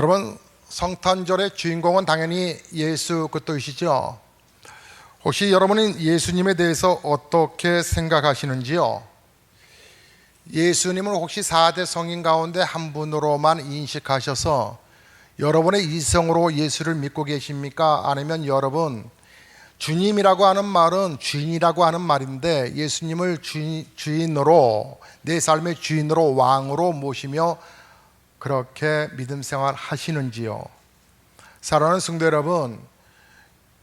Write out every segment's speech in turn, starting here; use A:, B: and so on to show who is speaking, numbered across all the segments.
A: 여러분, 성탄절의 주인공은 당연히 예수 그리스도이시죠. 혹시 여러분은 예수님에 대해서 어떻게 생각하시는지요? 예수님을 혹시 4대 성인 가운데 한 분으로만 인식하셔서 여러분의 이성으로 예수를 믿고 계십니까? 아니면 여러분, 주님이라고 하는 말은 주인이라고 하는 말인데 예수님을 주인으로, 내 삶의 주인으로, 왕으로 모시며 그렇게 믿음 생활 하시는지요? 사랑하는 성도 여러분,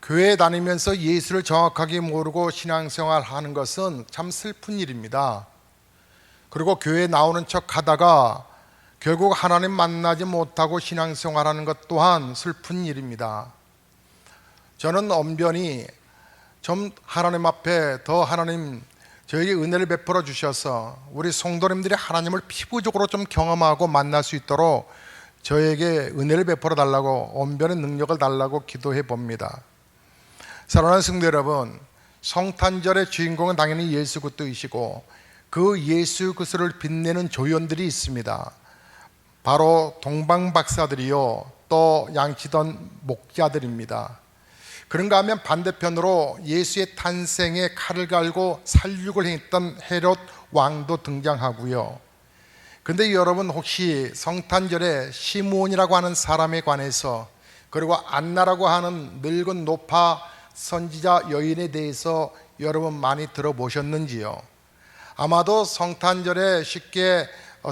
A: 교회 다니면서 예수를 정확하게 모르고 신앙생활 하는 것은 참 슬픈 일입니다. 그리고 교회 나오는 척 하다가 결국 하나님 만나지 못하고 신앙생활 하는 것 또한 슬픈 일입니다. 저는 언변히 좀 하나님 앞에 더 하나님 저에게 은혜를 베풀어 주셔서 우리 성도님들이 하나님을 피부적으로 좀 경험하고 만날 수 있도록 저에게 은혜를 베풀어 달라고, 언변의 능력을 달라고 기도해 봅니다. 사랑하는 성도 여러분, 성탄절의 주인공은 당연히 예수 그리스도이시고 그 예수 그리스도를 빛내는 조연들이 있습니다. 바로 동방박사들이요, 또 양치던 목자들입니다. 그런가 하면 반대편으로 예수의 탄생에 칼을 갈고 살육을 했던 헤롯 왕도 등장하고요. 그런데 여러분, 혹시 성탄절에 시므온이라고 하는 사람에 관해서, 그리고 안나라고 하는 늙은 노파 선지자 여인에 대해서 여러분 많이 들어보셨는지요? 아마도 성탄절에 쉽게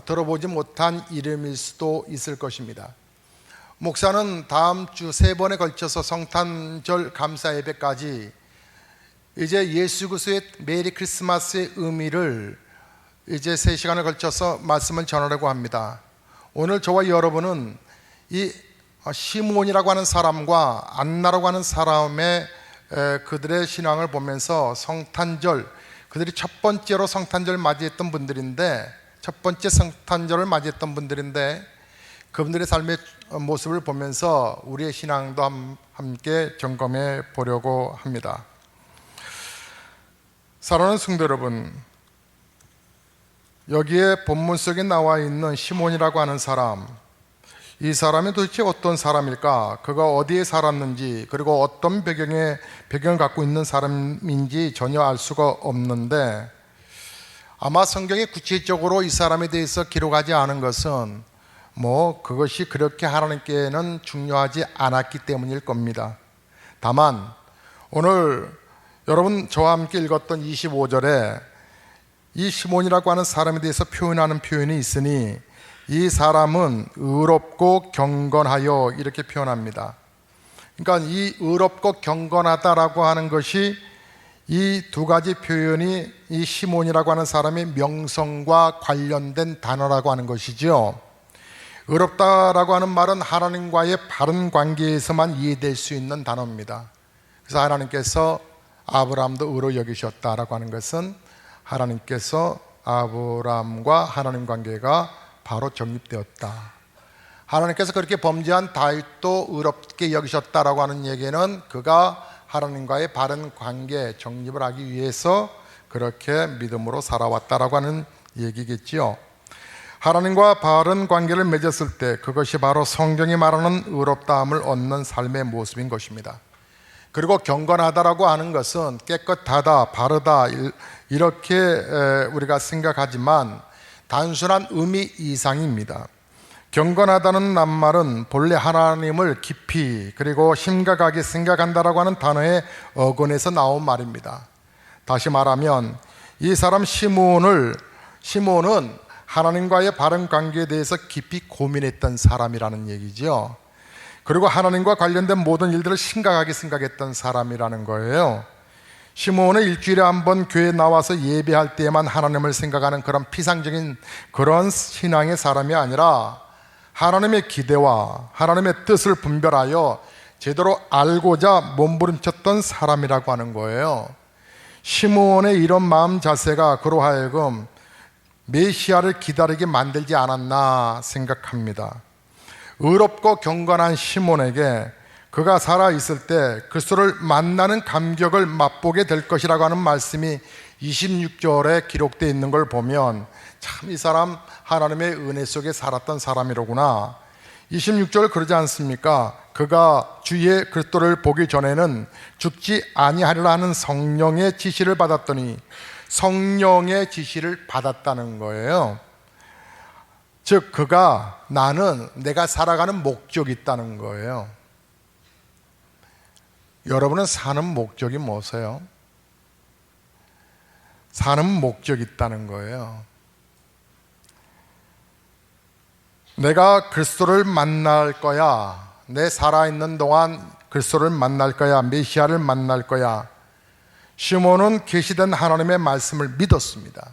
A: 들어보지 못한 이름일 수도 있을 것입니다. 목사는 다음 주 3번에 걸쳐서 성탄절 감사 예배까지 이제 예수 그리스도의 메리 크리스마스의 의미를 이제 3시간에 걸쳐서 말씀을 전하려고 합니다. 오늘 저와 여러분은 이 시므온이라고 하는 사람과 안나라고 하는 사람의 그들의 신앙을 보면서 성탄절, 그들이 첫 번째로 성탄절 맞이했던 분들인데, 첫 번째 성탄절을 맞이했던 분들인데 그분들의 삶의 모습을 보면서 우리의 신앙도 함께 점검해 보려고 합니다. 사랑하는 성도 여러분, 여기에 본문 속에 나와 있는 시몬이라고 하는 사람, 이 사람이 도대체 어떤 사람일까? 그가 어디에 살았는지, 그리고 어떤 배경을 갖고 있는 사람인지 전혀 알 수가 없는데, 아마 성경에 구체적으로 이 사람에 대해서 기록하지 않은 것은 그것이 그렇게 하나님께는 중요하지 않았기 때문일 겁니다. 다만 오늘 여러분 저와 함께 읽었던 25절에 이 시몬이라고 하는 사람에 대해서 표현하는 표현이 있으니 이 사람은 의롭고 경건하여, 이렇게 표현합니다. 그러니까 이 의롭고 경건하다라고 하는 것이, 이 두 가지 표현이 이 시몬이라고 하는 사람의 명성과 관련된 단어라고 하는 것이죠. 의롭다라고 하는 말은 하나님과의 바른 관계에서만 이해될 수 있는 단어입니다. 그래서 하나님께서 아브라함도 의로 여기셨다라고 하는 것은 하나님께서 아브라함과 하나님 관계가 바로 정립되었다. 하나님께서 그렇게 범죄한 다윗도 의롭게 여기셨다라고 하는 얘기는 그가 하나님과의 바른 관계 정립을 하기 위해서 그렇게 믿음으로 살아왔다라고 하는 얘기겠지요. 하나님과 바른 관계를 맺었을 때 그것이 바로 성경이 말하는 의롭다함을 얻는 삶의 모습인 것입니다. 그리고 경건하다라고 하는 것은 깨끗하다, 바르다, 이렇게 우리가 생각하지만 단순한 의미 이상입니다. 경건하다는 낱말은 본래 하나님을 깊이 그리고 심각하게 생각한다라고 하는 단어의 어근에서 나온 말입니다. 다시 말하면 이 사람 시몬은 하나님과의 바른 관계에 대해서 깊이 고민했던 사람이라는 얘기죠. 그리고 하나님과 관련된 모든 일들을 심각하게 생각했던 사람이라는 거예요. 시몬은 일주일에 한 번 교회에 나와서 예배할 때에만 하나님을 생각하는 그런 피상적인 그런 신앙의 사람이 아니라 하나님의 기대와 하나님의 뜻을 분별하여 제대로 알고자 몸부림쳤던 사람이라고 하는 거예요. 시몬의 이런 마음 자세가 그로 하여금 메시아를 기다리게 만들지 않았나 생각합니다. 의롭고 경건한 시몬에게 그가 살아있을 때 그리스도를 만나는 감격을 맛보게 될 것이라고 하는 말씀이 26절에 기록되어 있는 걸 보면 참 이 사람 하나님의 은혜 속에 살았던 사람이로구나, 26절 그러지 않습니까? 그가 주의 그리스도를 보기 전에는 죽지 아니하리라 하는 성령의 지시를 받았더니, 성령의 지시를 받았다는 거예요. 즉 내가 살아가는 목적이 있다는 거예요. 여러분은 사는 목적이 뭐세요? 사는 목적이 있다는 거예요. 내가 그리스도를 만날 거야. 내 살아있는 동안 그리스도를 만날 거야. 메시아를 만날 거야. 시몬은 계시된 하나님의 말씀을 믿었습니다.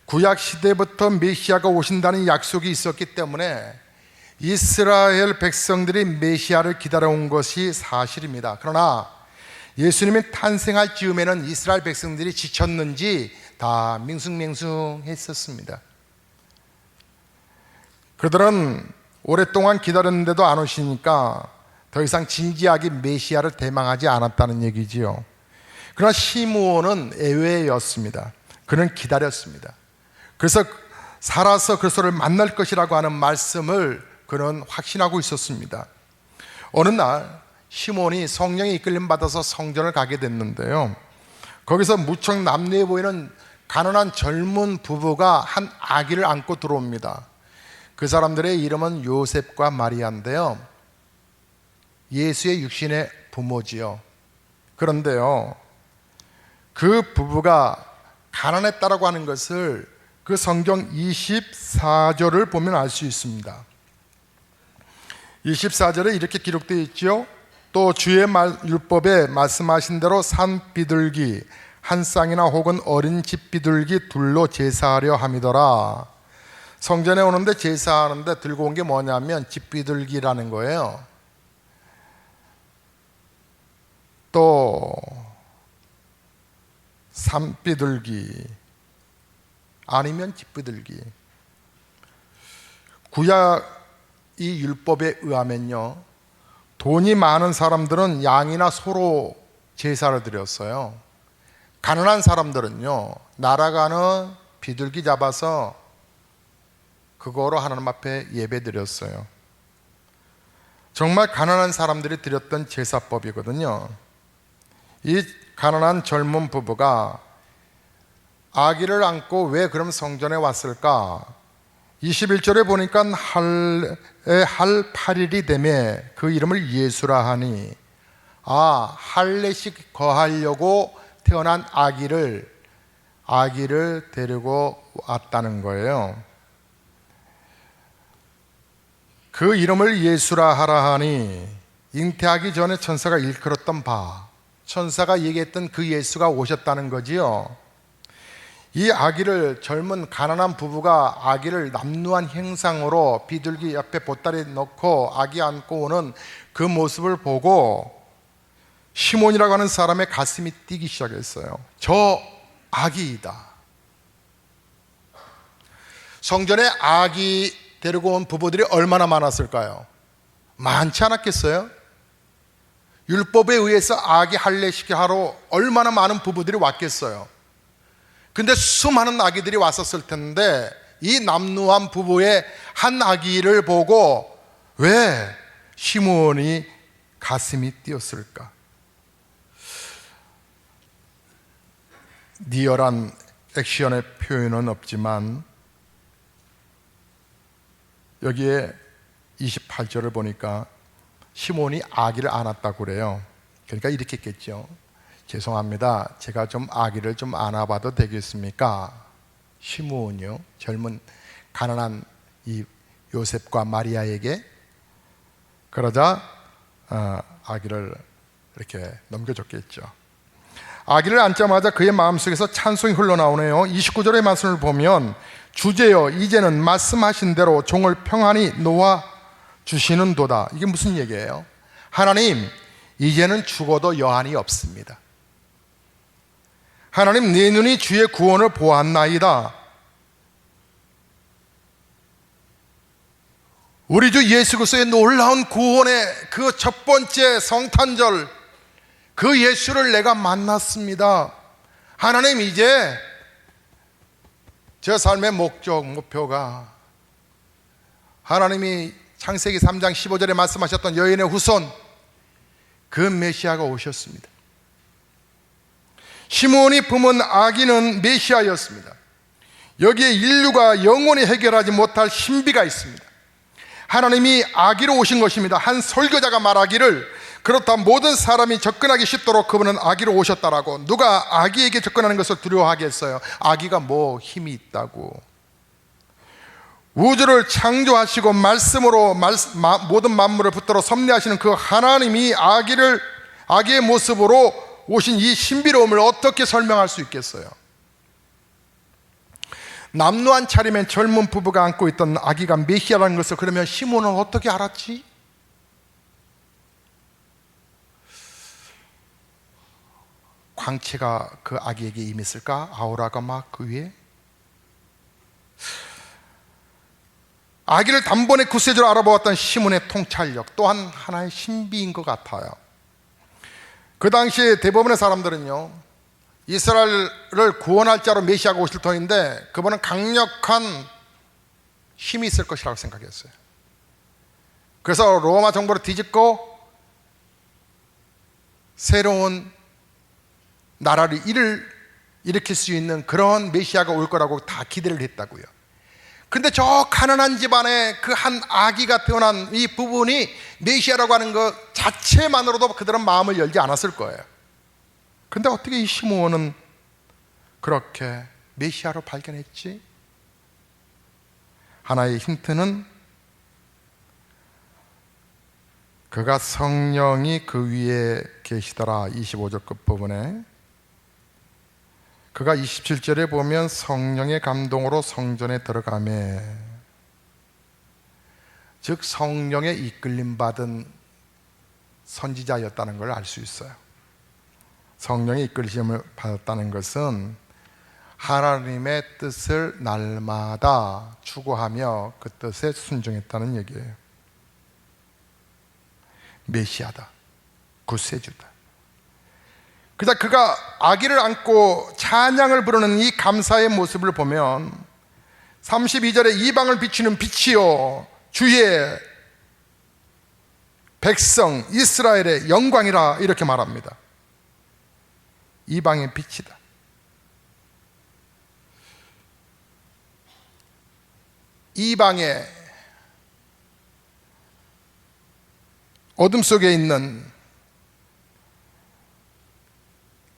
A: 구약 시대부터 메시아가 오신다는 약속이 있었기 때문에 이스라엘 백성들이 메시아를 기다려온 것이 사실입니다. 그러나 예수님이 탄생할 즈음에는 이스라엘 백성들이 지쳤는지 다 밍숭맹숭했었습니다. 그들은 오랫동안 기다렸는데도 안 오시니까 더 이상 진지하게 메시아를 대망하지 않았다는 얘기지요. 그러나 시므온은 예외였습니다. 그는 기다렸습니다. 그래서 살아서 그리스도를 만날 것이라고 하는 말씀을 그는 확신하고 있었습니다. 어느 날 시몬이 성령의 이끌림 받아서 성전을 가게 됐는데요, 거기서 무척 남루해 보이는 가난한 젊은 부부가 한 아기를 안고 들어옵니다. 그 사람들의 이름은 요셉과 마리아인데요, 예수의 육신의 부모지요. 그런데요, 그 부부가 가난했다라고 하는 것을 그 성경 24절을 보면 알 수 있습니다. 24절에 이렇게 기록되어 있죠. 또 주의 율법에 말씀하신 대로 산 비둘기 한 쌍이나 혹은 어린 집 비둘기 둘로 제사하려 함이더라. 성전에 오는데 제사하는데 들고 온 게 뭐냐면 집 비둘기라는 거예요. 또 산 비둘기 아니면 집 비둘기. 구약 이 율법에 의하면요, 돈이 많은 사람들은 양이나 소로 제사를 드렸어요. 가난한 사람들은요, 날아가는 비둘기 잡아서 그거로 하나님 앞에 예배 드렸어요. 정말 가난한 사람들이 드렸던 제사법이거든요. 이 가난한 젊은 부부가 아기를 안고 왜 그럼 성전에 왔을까? 21절에 보니까 할 8일이 되매 그 이름을 예수라 하니, 할례식 거하려고 태어난 아기를 데리고 왔다는 거예요. 그 이름을 예수라 하라 하니, 잉태하기 전에 천사가 일컬었던 바, 천사가 얘기했던 그 예수가 오셨다는 거지요. 이 아기를, 젊은 가난한 부부가 아기를 남루한 형상으로 비둘기 옆에 보따리 넣고 아기 안고 오는 그 모습을 보고 시몬이라고 하는 사람의 가슴이 뛰기 시작했어요. 저 아기이다. 성전에 아기 데리고 온 부부들이 얼마나 많았을까요? 많지 않았겠어요? 율법에 의해서 아기 할례식 하러 얼마나 많은 부부들이 왔겠어요? 근데 수많은 아기들이 왔었을 텐데 이 남루한 부부의 한 아기를 보고 왜 시므온이 가슴이 뛰었을까? 리얼한 액션의 표현은 없지만 여기에 28절을 보니까 시몬이 아기를 안았다고 그래요. 그러니까 이렇게 했겠죠. 죄송합니다. 제가 좀 아기를 좀 안아봐도 되겠습니까? 시므온이요, 젊은 가난한 이 요셉과 마리아에게. 그러자 아기를 이렇게 넘겨줬겠죠. 아기를 안자마자 그의 마음속에서 찬송이 흘러나오네요. 29절의 말씀을 보면 주제여 이제는 말씀하신 대로 종을 평안히 놓아 주시는도다. 이게 무슨 얘기예요? 하나님, 이제는 죽어도 여한이 없습니다. 하나님, 내 눈이 주의 구원을 보았나이다. 우리 주 예수 그리스도의 놀라운 구원의 그 첫 번째 성탄절, 그 예수를 내가 만났습니다. 하나님, 이제 제 삶의 목적, 목표가 하나님이 창세기 3장 15절에 말씀하셨던 여인의 후손, 그 메시아가 오셨습니다. 시므온이 품은 아기는 메시아였습니다. 여기에 인류가 영원히 해결하지 못할 신비가 있습니다. 하나님이 아기로 오신 것입니다. 한 설교자가 말하기를, 그렇다 모든 사람이 접근하기 쉽도록 그분은 아기로 오셨다라고. 누가 아기에게 접근하는 것을 두려워하겠어요? 아기가 뭐 힘이 있다고. 우주를 창조하시고 말씀으로 모든 만물을 붙들어 섭리하시는 그 하나님이 아기의 모습으로 오신 이 신비로움을 어떻게 설명할 수 있겠어요? 남루한 차림의 젊은 부부가 안고 있던 아기가 메시아라는 것을 그러면 시몬은 어떻게 알았지? 광채가 그 아기에게 임했을까? 아우라가 막 그 위에? 아기를 단번에 구세주로 알아보았던 시몬의 통찰력 또한 하나의 신비인 것 같아요. 그 당시에 대부분의 사람들은요, 이스라엘을 구원할 자로 메시아가 오실 터인데 그분은 강력한 힘이 있을 것이라고 생각했어요. 그래서 로마 정부를 뒤집고 새로운 나라를 일으킬 수 있는 그런 메시아가 올 거라고 다 기대를 했다고요. 근데 저 가난한 집안에 그 한 아기가 태어난 이 부분이 메시아라고 하는 것 자체만으로도 그들은 마음을 열지 않았을 거예요. 근데 어떻게 이 시므온은 그렇게 메시아로 발견했지? 하나의 힌트는 그가 성령이 그 위에 계시더라. 25절 끝부분에 그가 27절에 보면 성령의 감동으로 성전에 들어가매, 즉 성령의 이끌림 받은 선지자였다는 걸 알 수 있어요. 성령의 이끌림을 받았다는 것은 하나님의 뜻을 날마다 추구하며 그 뜻에 순종했다는 얘기예요. 메시아다, 구세주다. 그래서 그가 아기를 안고 찬양을 부르는 이 감사의 모습을 보면 32절에 이방을 비추는 빛이요 주의 백성 이스라엘의 영광이라 이렇게 말합니다. 이방의 빛이다. 이방의 어둠 속에 있는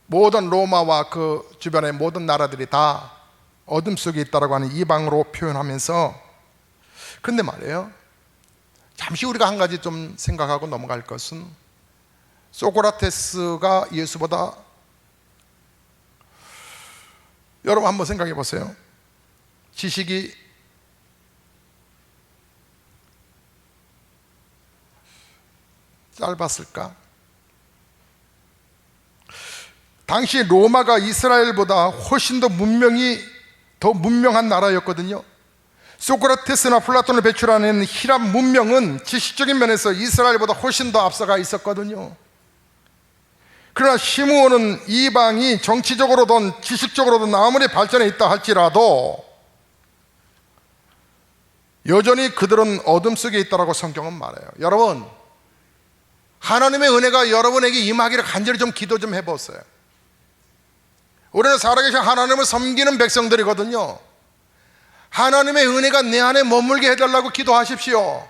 A: 모든 로마와 그 주변의 모든 나라들이 다 어둠 속에 있다라고 하는 이방으로 표현하면서, 근데 말이에요, 잠시 우리가 한 가지 좀 생각하고 넘어갈 것은 소크라테스가 예수보다, 여러분 한번 생각해 보세요. 지식이 짧았을까? 당시 로마가 이스라엘보다 훨씬 더 문명한 나라였거든요. 소크라테스나 플라톤을 배출하는 히랍 문명은 지식적인 면에서 이스라엘보다 훨씬 더 앞서가 있었거든요. 그러나 시므온은 이방이 정치적으로든 지식적으로든 아무리 발전해 있다 할지라도 여전히 그들은 어둠 속에 있다라고 성경은 말해요. 여러분, 하나님의 은혜가 여러분에게 임하기를 간절히 좀 기도 좀 해보세요. 우리는 살아계신 하나님을 섬기는 백성들이거든요. 하나님의 은혜가 내 안에 머물게 해달라고 기도하십시오.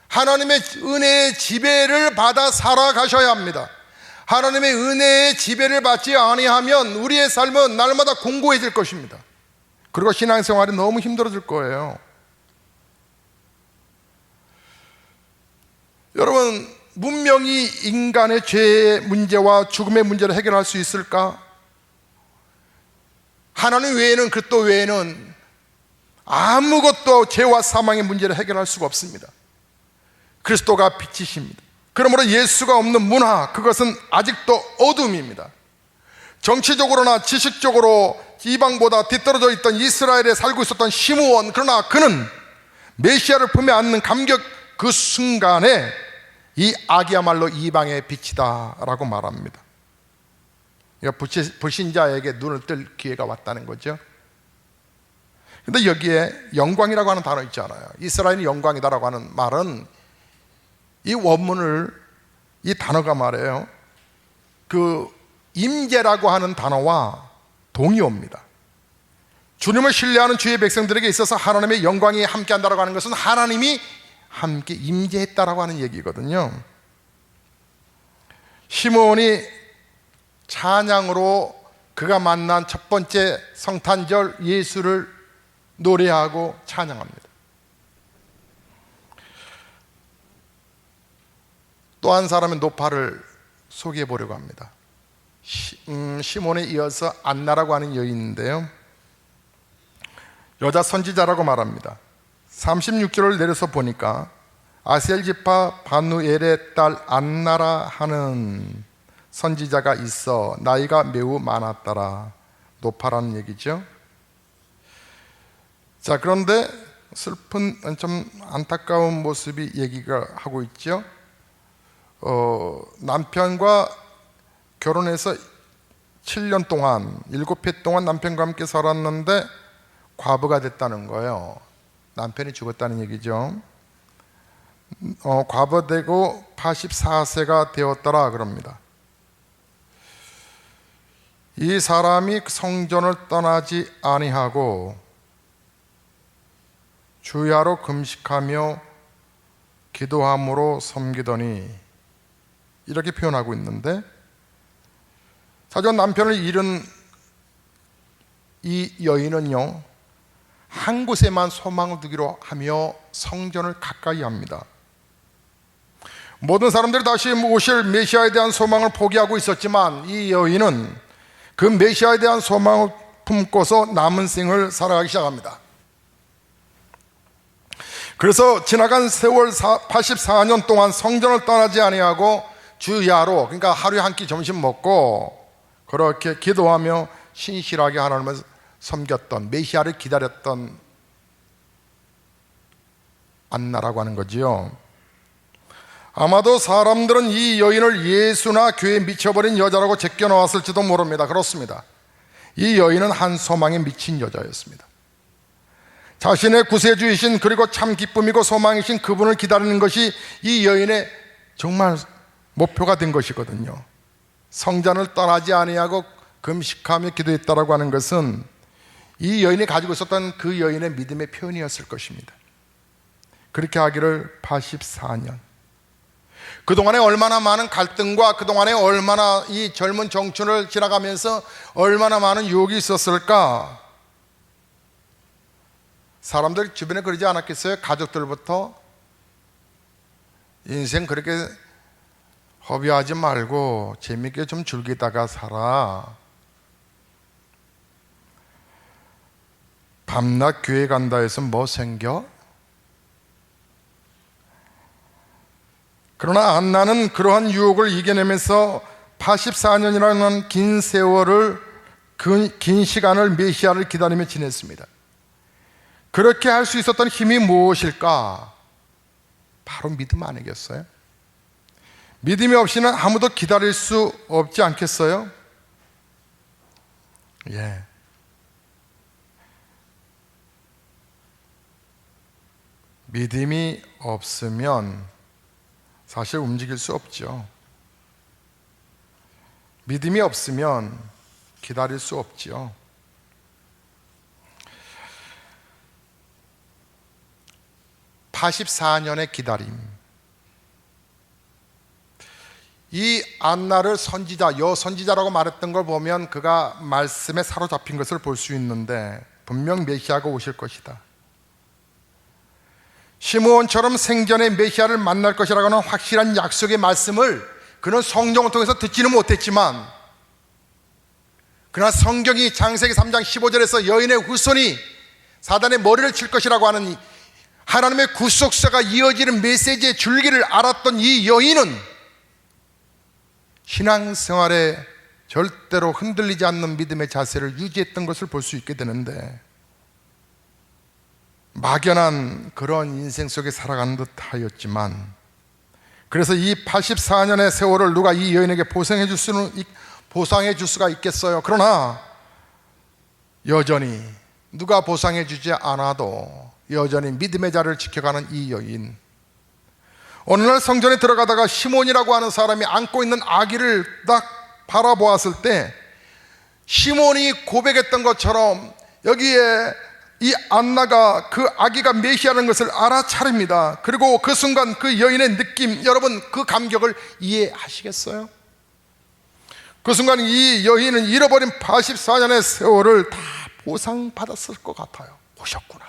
A: 하나님의 은혜의 지배를 받아 살아가셔야 합니다. 하나님의 은혜의 지배를 받지 아니하면 우리의 삶은 날마다 공고해질 것입니다. 그리고 신앙생활이 너무 힘들어질 거예요. 여러분, 문명이 인간의 죄의 문제와 죽음의 문제를 해결할 수 있을까? 하나님 외에는, 그리스도 외에는 아무것도 죄와 사망의 문제를 해결할 수가 없습니다. 그리스도가 빛이십니다. 그러므로 예수가 없는 문화, 그것은 아직도 어둠입니다. 정치적으로나 지식적으로 이방보다 뒤떨어져 있던 이스라엘에 살고 있었던 시므온, 그러나 그는 메시아를 품에 안는 감격 그 순간에 이 아기야말로 이방의 빛이다 라고 말합니다. 불신자에게 눈을 뜰 기회가 왔다는 거죠. 근데 여기에 영광이라고 하는 단어 있잖아요. 이스라엘이 영광이다라고 하는 말은 이 원문을, 이 단어가 말이에요, 그 임재라고 하는 단어와 동의어입니다. 주님을 신뢰하는 주의 백성들에게 있어서 하나님의 영광이 함께한다라고 하는 것은 하나님이 함께 임재했다라고 하는 얘기거든요. 시므온이 찬양으로 그가 만난 첫 번째 성탄절 예수를 노래하고 찬양합니다. 또 한 사람의 노파를 소개해 보려고 합니다. 시몬에 이어서 안나라고 하는 여인인데요, 여자 선지자라고 말합니다. 36절을 내려서 보니까 아셀 지파 바누엘의 딸 안나라 하는 선지자가 있어 나이가 매우 많았더라. 노파라는 얘기죠. 자, 그런데 슬픈, 좀 안타까운 모습이 얘기가 하고 있죠. 남편과 결혼해서 7년 동안, 7해 동안 남편과 함께 살았는데 과부가 됐다는 거예요. 남편이 죽었다는 얘기죠. 과부되고 84세가 되었더라 그럽니다. 이 사람이 성전을 떠나지 아니하고 주야로 금식하며 기도함으로 섬기더니, 이렇게 표현하고 있는데, 사실 남편을 잃은 이 여인은요, 한 곳에만 소망을 두기로 하며 성전을 가까이 합니다. 모든 사람들이 다시 오실 메시아에 대한 소망을 포기하고 있었지만 이 여인은 그 메시아에 대한 소망을 품고서 남은 생을 살아가기 시작합니다. 그래서 지나간 세월 84년 동안 성전을 떠나지 아니하고 주야로, 그러니까 하루에 한 끼 점심 먹고 그렇게 기도하며 신실하게 하나님을 섬겼던, 메시아를 기다렸던 안나라고 하는 거지요. 아마도 사람들은 이 여인을 예수나 교회에 미쳐버린 여자라고 제껴놓았을지도 모릅니다. 그렇습니다. 이 여인은 한 소망에 미친 여자였습니다. 자신의 구세주이신, 그리고 참 기쁨이고 소망이신 그분을 기다리는 것이 이 여인의 정말 목표가 된 것이거든요. 성전을 떠나지 아니하고 금식하며 기도했다라고 하는 것은 이 여인이 가지고 있었던 그 여인의 믿음의 표현이었을 것입니다. 그렇게 하기를 84년, 그동안에 얼마나 많은 갈등과 그동안에 얼마나 이 젊은 청춘을 지나가면서 얼마나 많은 유혹이 있었을까. 사람들 주변에 그러지 않았겠어요? 가족들부터 인생 그렇게 허비하지 말고 재밌게 좀 즐기다가 살아. 밤낮 교회 간다 해서 뭐 생겨? 그러나 안나는 그러한 유혹을 이겨내면서 84년이라는 긴 세월을, 그 긴 시간을 메시아를 기다리며 지냈습니다. 그렇게 할 수 있었던 힘이 무엇일까? 바로 믿음 아니겠어요? 믿음이 없이는 아무도 기다릴 수 없지 않겠어요? 예. 믿음이 없으면 사실 움직일 수 없죠. 믿음이 없으면 기다릴 수 없지요. (84년의) 기다림. 이 안나를 선지자, 여선지자라고 말했던 걸 보면 그가 말씀에 사로잡힌 것을 볼 수 있는데, 분명 메시아가 오실 것이다, 시므온처럼 생전에 메시아를 만날 것이라고 하는 확실한 약속의 말씀을 그는 성경을 통해서 듣지는 못했지만, 그러나 성경이 창세기 3장 15절에서 여인의 후손이 사단의 머리를 칠 것이라고 하는 하나님의 구속사가 이어지는 메시지의 줄기를 알았던 이 여인은 신앙생활에 절대로 흔들리지 않는 믿음의 자세를 유지했던 것을 볼 수 있게 되는데, 막연한 그런 인생 속에 살아가는 듯 하였지만, 그래서 이 84년의 세월을 누가 이 여인에게 보상해 줄 수가 있겠어요? 그러나 여전히 누가 보상해 주지 않아도 여전히 믿음의 자리를 지켜가는 이 여인, 어느 날 성전에 들어가다가 시몬이라고 하는 사람이 안고 있는 아기를 딱 바라보았을 때 시몬이 고백했던 것처럼 여기에 이 안나가 그 아기가 메시아라는 것을 알아차립니다. 그리고 그 순간 그 여인의 느낌, 여러분 그 감격을 이해하시겠어요? 그 순간 이 여인은 잃어버린 84년의 세월을 다 보상받았을 것 같아요. 오셨구나.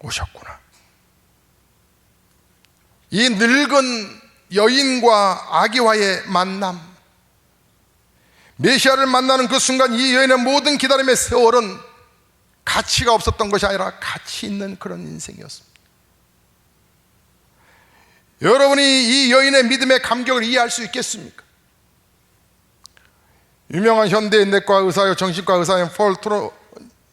A: 오셨구나. 이 늙은 여인과 아기와의 만남, 메시아를 만나는 그 순간 이 여인의 모든 기다림의 세월은 가치가 없었던 것이 아니라 가치 있는 그런 인생이었습니다. 여러분이 이 여인의 믿음의 감격을 이해할 수 있겠습니까? 유명한 현대인 내과 의사요, 정신과 의사인 폴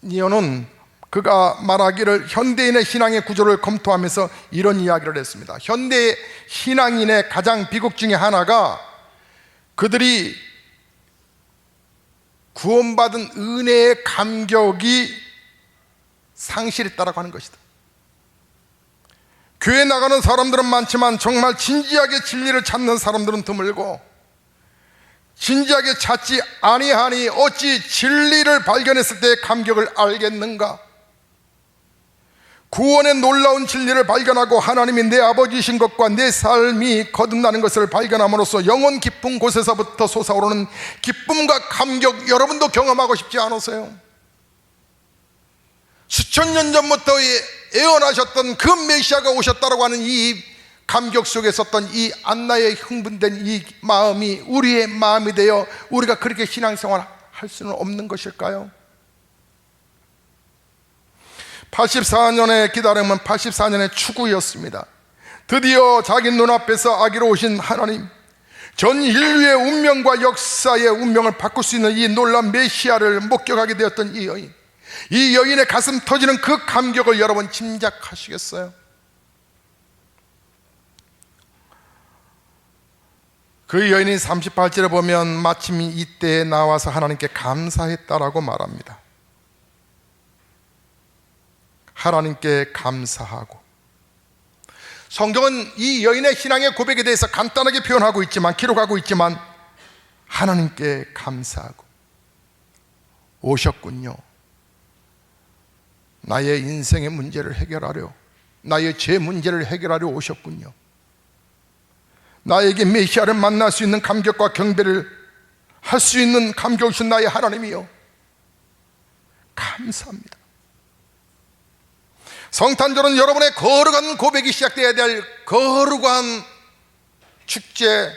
A: 트로니오는 그가 말하기를 현대인의 신앙의 구조를 검토하면서 이런 이야기를 했습니다. 현대 신앙인의 가장 비극 중에 하나가 그들이 구원받은 은혜의 감격이 상실했다라고 하는 것이다. 교회 나가는 사람들은 많지만 정말 진지하게 진리를 찾는 사람들은 드물고, 진지하게 찾지 아니하니 어찌 진리를 발견했을 때의 감격을 알겠는가? 구원의 놀라운 진리를 발견하고 하나님이 내 아버지이신 것과 내 삶이 거듭나는 것을 발견함으로써 영혼 깊은 곳에서부터 솟아오르는 기쁨과 감격, 여러분도 경험하고 싶지 않으세요? 수천 년 전부터 예언하셨던 그 메시아가 오셨다라고 하는 이 감격 속에 있었던 이 안나의 흥분된 이 마음이 우리의 마음이 되어 우리가 그렇게 신앙생활을 할 수는 없는 것일까요? 84년의 기다림은 84년의 추구였습니다. 드디어 자기 눈앞에서 아기로 오신 하나님, 전 인류의 운명과 역사의 운명을 바꿀 수 있는 이 놀라운 메시아를 목격하게 되었던 이 여인, 이 여인의 가슴 터지는 그 감격을 여러분 짐작하시겠어요? 그 여인이 38절에 보면 마침 이때에 나와서 하나님께 감사했다라고 말합니다. 하나님께 감사하고, 성경은 이 여인의 신앙의 고백에 대해서 간단하게 표현하고 있지만, 기록하고 있지만 하나님께 감사하고, 오셨군요. 나의 인생의 문제를 해결하려, 나의 죄 문제를 해결하려 오셨군요. 나에게 메시아를 만날 수 있는 감격과 경배를 할 수 있는 감격이신 나의 하나님이요, 감사합니다. 성탄절은 여러분의 거룩한 고백이 시작되어야 될 거룩한 축제입니다.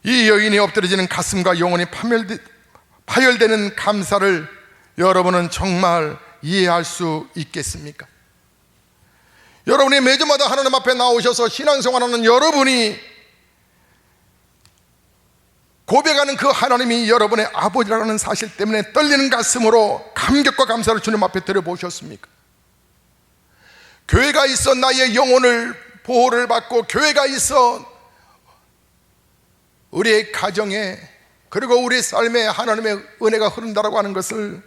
A: 이 여인이 엎드려지는 가슴과 영혼이 파열되는 감사를 여러분은 정말 이해할 수 있겠습니까? 여러분이 매주마다 하나님 앞에 나오셔서 신앙생활하는 여러분이 고백하는 그 하나님이 여러분의 아버지라는 사실 때문에 떨리는 가슴으로 감격과 감사를 주님 앞에 드려보셨습니까? 교회가 있어 나의 영혼을 보호를 받고, 교회가 있어 우리의 가정에 그리고 우리 삶에 하나님의 은혜가 흐른다라고 하는 것을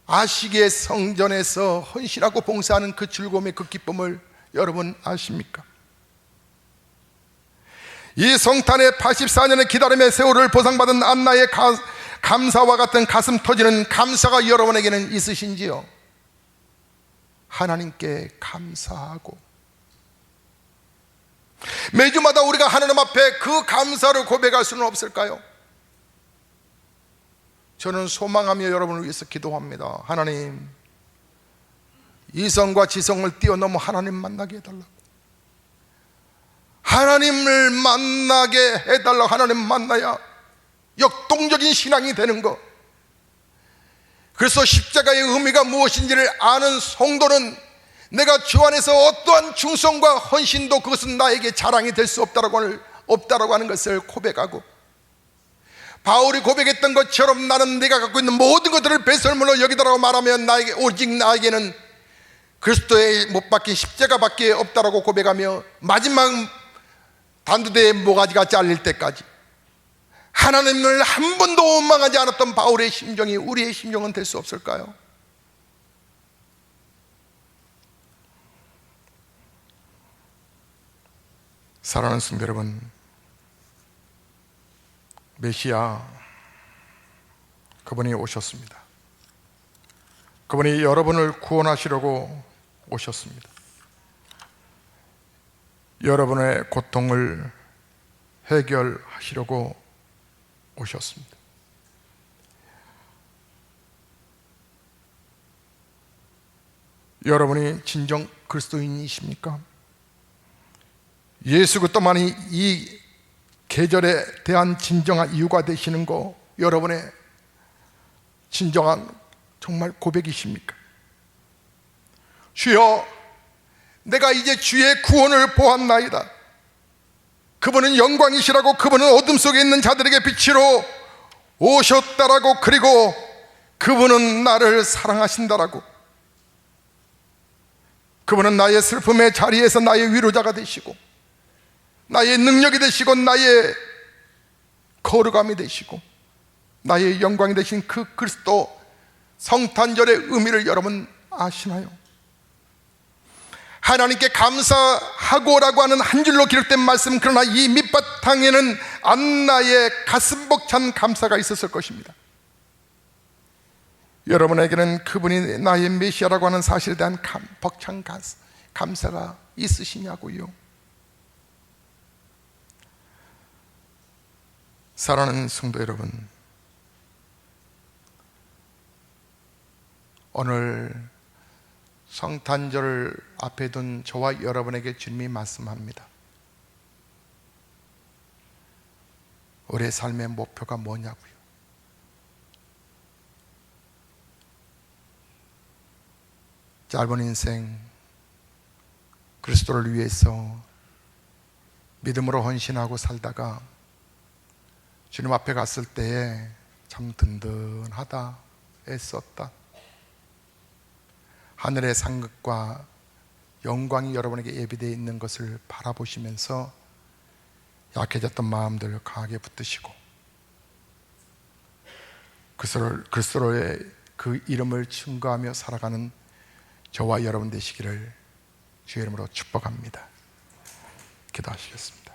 A: 아시기에 성전에서 헌신하고 봉사하는 그 즐거움의 그 기쁨을 여러분 아십니까? 이 성탄의 84년의 기다림의 세월을 보상받은 안나의 감사와 같은 가슴 터지는 감사가 여러분에게는 있으신지요? 하나님께 감사하고, 매주마다 우리가 하나님 앞에 그 감사를 고백할 수는 없을까요? 저는 소망하며 여러분을 위해서 기도합니다. 하나님, 이성과 지성을 뛰어넘어 하나님 만나게 해달라고, 하나님을 만나게 해달라고. 하나님 만나야 역동적인 신앙이 되는 것. 그래서 십자가의 의미가 무엇인지를 아는 성도는 내가 주 안에서 어떠한 충성과 헌신도 그것은 나에게 자랑이 될 수 없다라고 하는 것을 고백하고, 바울이 고백했던 것처럼 나는 내가 갖고 있는 모든 것들을 배설물로 여기다라고 말하면 오직 나에게는 그리스도의 못 박힌 십자가밖에 없다라고 고백하며 마지막 단두대의 모가지가 잘릴 때까지 하나님을 한 번도 원망하지 않았던 바울의 심정이 우리의 심정은 될 수 없을까요? 사랑하는 성도 여러분, 메시아 그분이 오셨습니다. 그분이 여러분을 구원하시려고 오셨습니다. 여러분의 고통을 해결하시려고 오셨습니다. 여러분이 진정 그리스도인이십니까? 예수 그리스도만이 이 계절에 대한 진정한 이유가 되시는 거 여러분의 진정한 정말 고백이십니까? 주여, 내가 이제 주의 구원을 보았나이다. 그분은 영광이시라고, 그분은 어둠 속에 있는 자들에게 빛으로 오셨다라고, 그리고 그분은 나를 사랑하신다라고, 그분은 나의 슬픔의 자리에서 나의 위로자가 되시고 나의 능력이 되시고 나의 거룩함이 되시고 나의 영광이 되신 그 그리스도 성탄절의 의미를 여러분 아시나요? 하나님께 감사하고라고 하는 한 줄로 기록된 말씀, 그러나 이 밑바탕에는 안나의 가슴 벅찬 감사가 있었을 것입니다. 여러분에게는 그분이 나의 메시아라고 하는 사실에 대한 벅찬 감사가 있으시냐고요? 사랑하는 성도 여러분, 오늘 성탄절을 앞에 둔 저와 여러분에게 주님이 말씀합니다. 우리의 삶의 목표가 뭐냐고요? 짧은 인생 그리스도를 위해서 믿음으로 헌신하고 살다가 주님 앞에 갔을 때에 참 든든하다, 애썼다, 하늘의 상급과 영광이 여러분에게 예비되어 있는 것을 바라보시면서 약해졌던 마음들 강하게 붙드시고 그리스도의 그 이름을 증거하며 살아가는 저와 여러분 되시기를 주의 이름으로 축복합니다. 기도하시겠습니다.